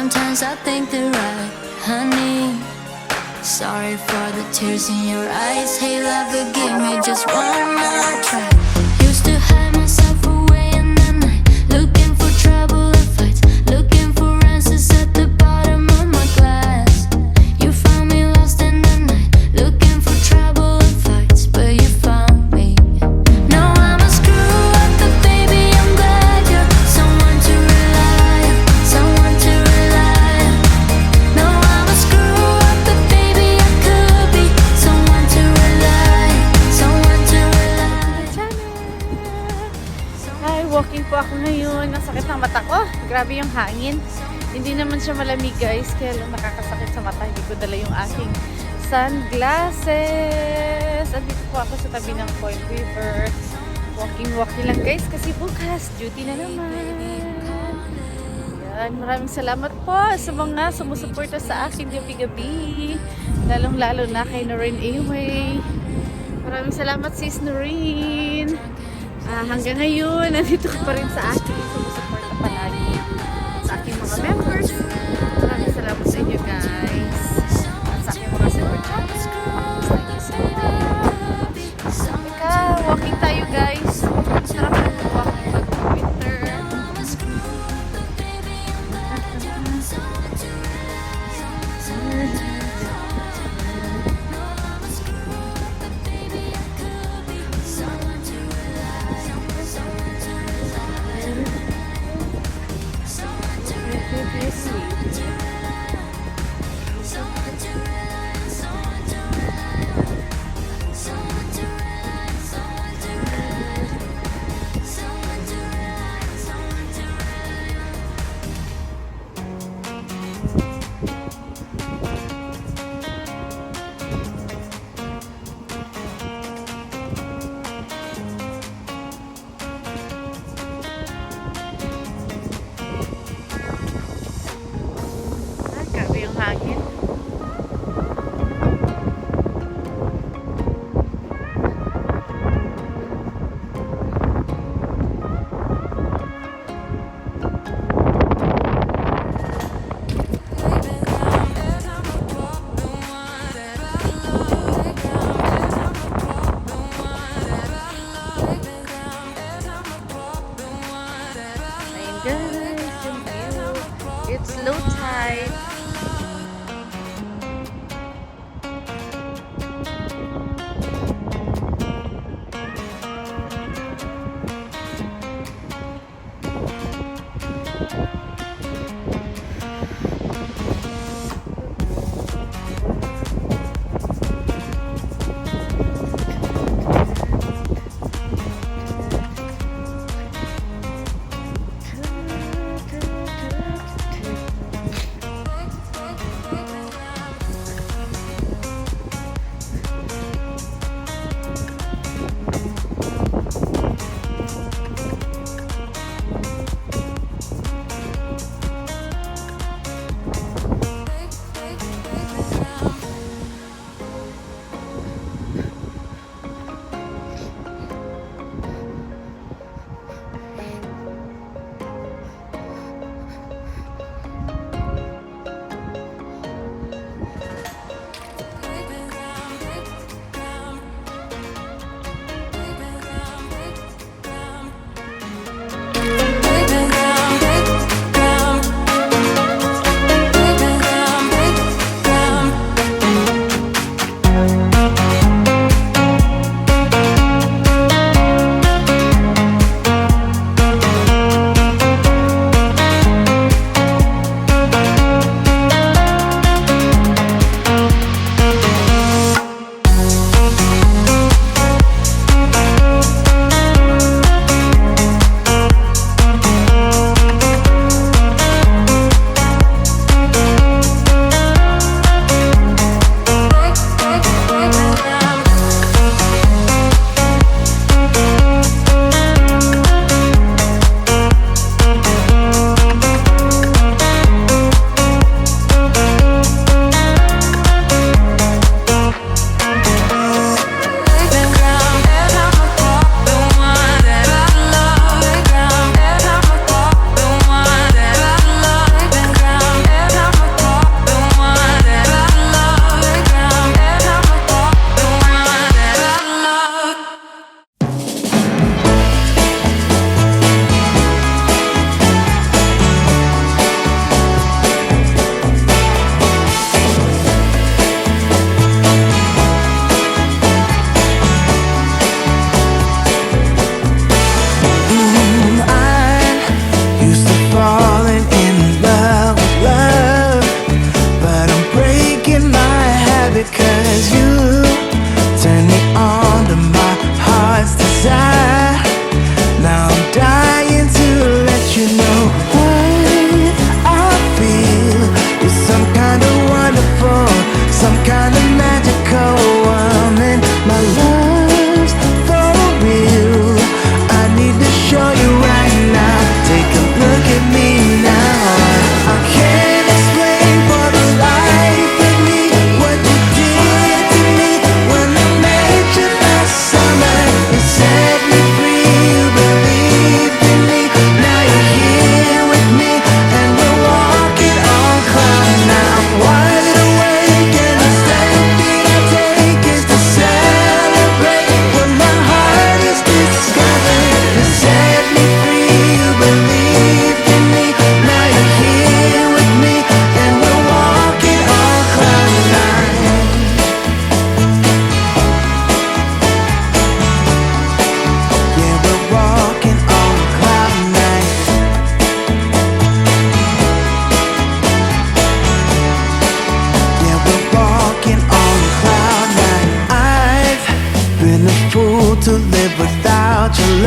Sometimes I think they're right, honey. Sorry for the tears in your eyes. Hey lover, give me just one more try. Used to hide myself away in the night, looking for trouble and fights, looking for answers at the bottom of my glass. You found me lost in the night, looking for trouble and fights, but you found me. Now I'm a screw up, but baby I'm glad you're someone to rely on, someone to rely on. No, I'm a screw up, but baby I could be someone to rely on, someone to rely on. Hi, walking po ako ngayon. Nasakit ng mata ko. Grabe yung hangin. Hindi naman siya malamig guys, kaya lang nakakasakit sa mata. Hindi ko dala yung aking sunglasses. Andito po ako sa tabi ng Point River. Walking lang guys kasi bukas duty na naman. Yan, maraming salamat po sa mga sumusuporta sa akin gabi-gabi. Lalong-lalo na kay Noreen Away. Maraming salamat sis Noreen. Hanggang ngayon, nandito ka pa rin sa akin. Sumusuporta palagi sa aking mga members. Maraming salamat sa inyo guys. At sa aking mga super chats. Thank you so much. Teka, walking tayo guys. Sarap na walking pag-winter.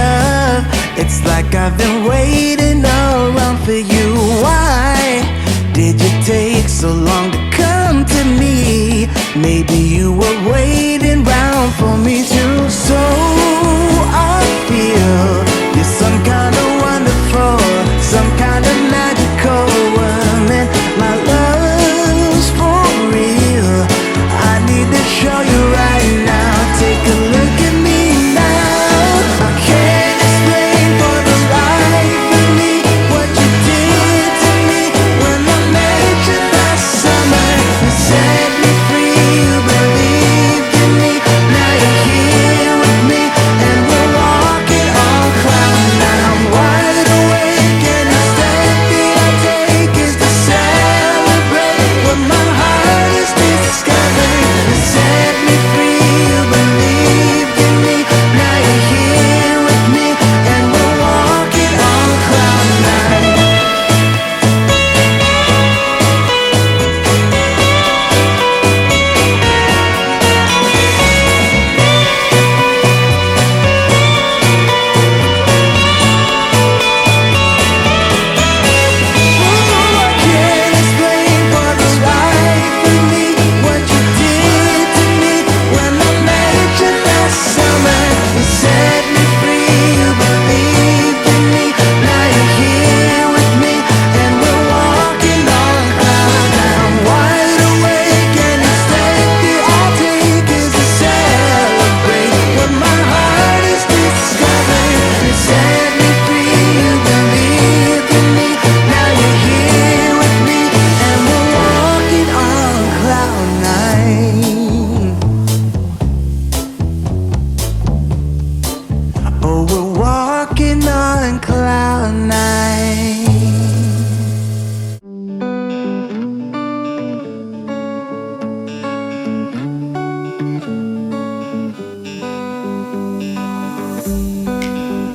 love. It's like I've been waiting around for you. Why did you take so long to come to me? Maybe you were waiting round for me too. So I feel you're some kind of wonderful, some kind of magical woman. My love's for real. I need to show you right now. Take a look at me now. I can't explain for the life of me what you did to me when I met you last summer. You set me free, you believed in me. Now you're here with me and we're walking on cloud nine. I'm wide awake and the step that I take is to celebrate what my heart has discovered. You set me free, you believed in me. Now you're here with me and we're walking on cloud nine. I can't explain for the life of me what you did to me when I met you last summer. You set me free, you believed in me. Now you're here with me and we're walking on cloud nine. I'm wide awake and the step that I take is to celebrate what my heart has discovered. You set me free, you believed in me. Now you're here with me and we're walking on cloud nine. Oh, we're walking on cloud nine.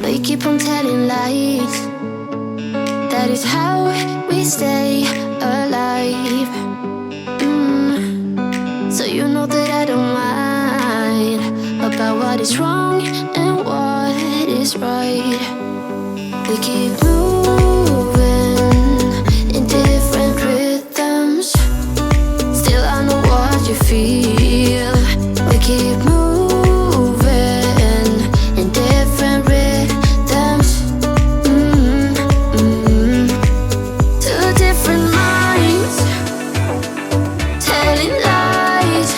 They keep on telling lies. That is how we stay alive. So you know that I don't mind about what is wrong and what is right. We keep moving in different rhythms. Still I know what you feel. We keep moving in different rhythms. Two different minds telling lies.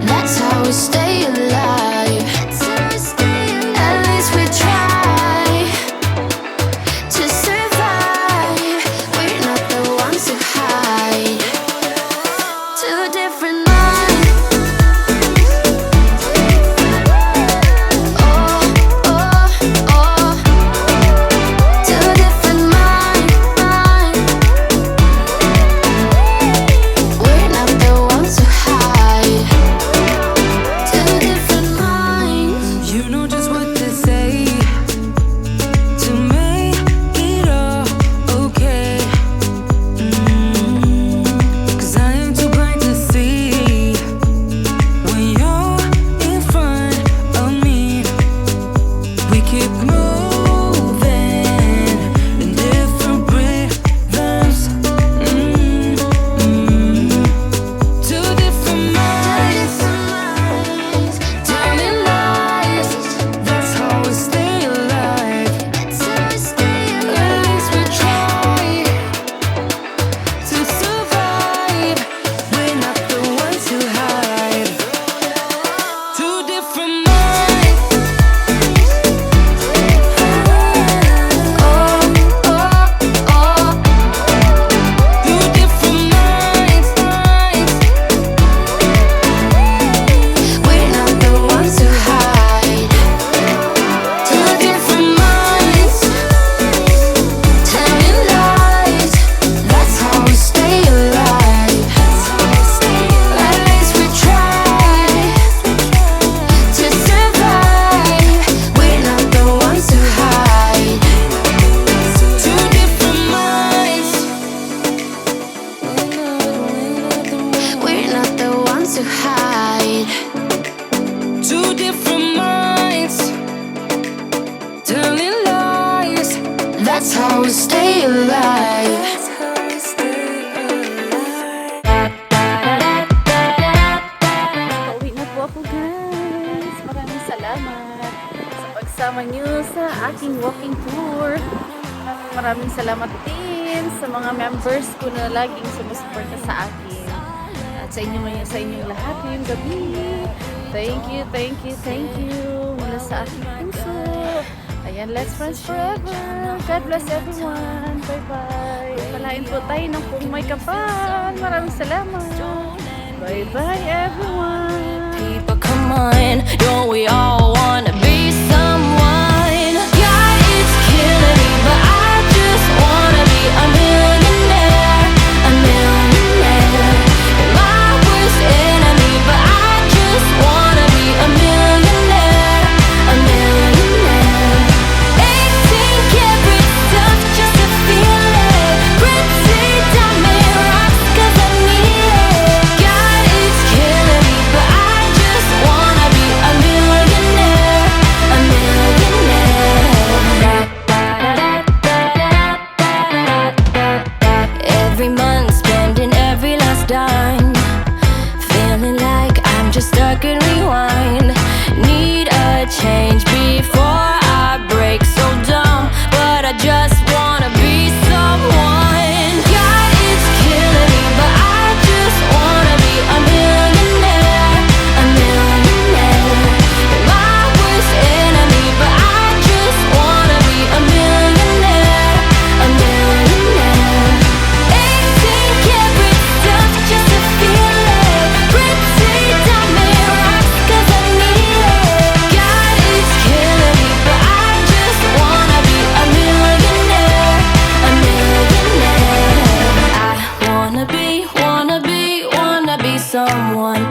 That's how we stay alive. At least we try to survive. We're not the ones who hide. Two different minds. Oh, oh, oh. Two different minds. We're not the ones who hide. Two different minds. You know just what to say to make it all okay. 'Cause I am too blind to see when you're in front of me. We keep moving in different rhythms. Two different minds telling lies. That's how we stay alive. At least we try to survive. We're not the ones who hide. Two different minds. Oh, oh, oh. Two different minds. We're not the ones who hide. Two different minds telling lies. That's how we stay alive. At least we try to survive. We're not the ones who hide. Two different minds. We're not the ones who hide. Two different minds. Telling how we stay alive. Pauwi na po ako guys. Maraming salamat sa pagsama niyo sa aking walking tour. Maraming salamat din sa mga members ko na laging sumusuporta sa akin. At sa inyong lahat ngayong gabi. Thank you, thank you, thank you. Mula sa aking puso. Ayan, let's friends forever. God bless everyone. Bye-bye. Palain po tayo ng kung may kapal. Maraming salamat. Bye-bye everyone. People, come on, don't we all wanna be someone? God, it's killing me, but I just wanna be a millionaire, a millionaire. You're my worst enemy, but I just wanna be a millionaire, a millionaire. 18 karat stuff just to feel it. Pretty diamond rocks 'cause I need it. God, it's killing me, but I just wanna be a millionaire, a millionaire. Every month, spending every last dime, feeling like I'm just stuck in rewind. Need a change before I break. So dumb, but I just wanna be someone. God, it's killing me, but I just wanna be a millionaire, a millionaire. You're my worst enemy, but I just wanna be a millionaire, a millionaire. 18 karat stuff just to feel it. Pretty diamond rocks 'cause I need it. God, it's killing me, but I just wanna be a millionaire, a millionaire. I wanna be someone.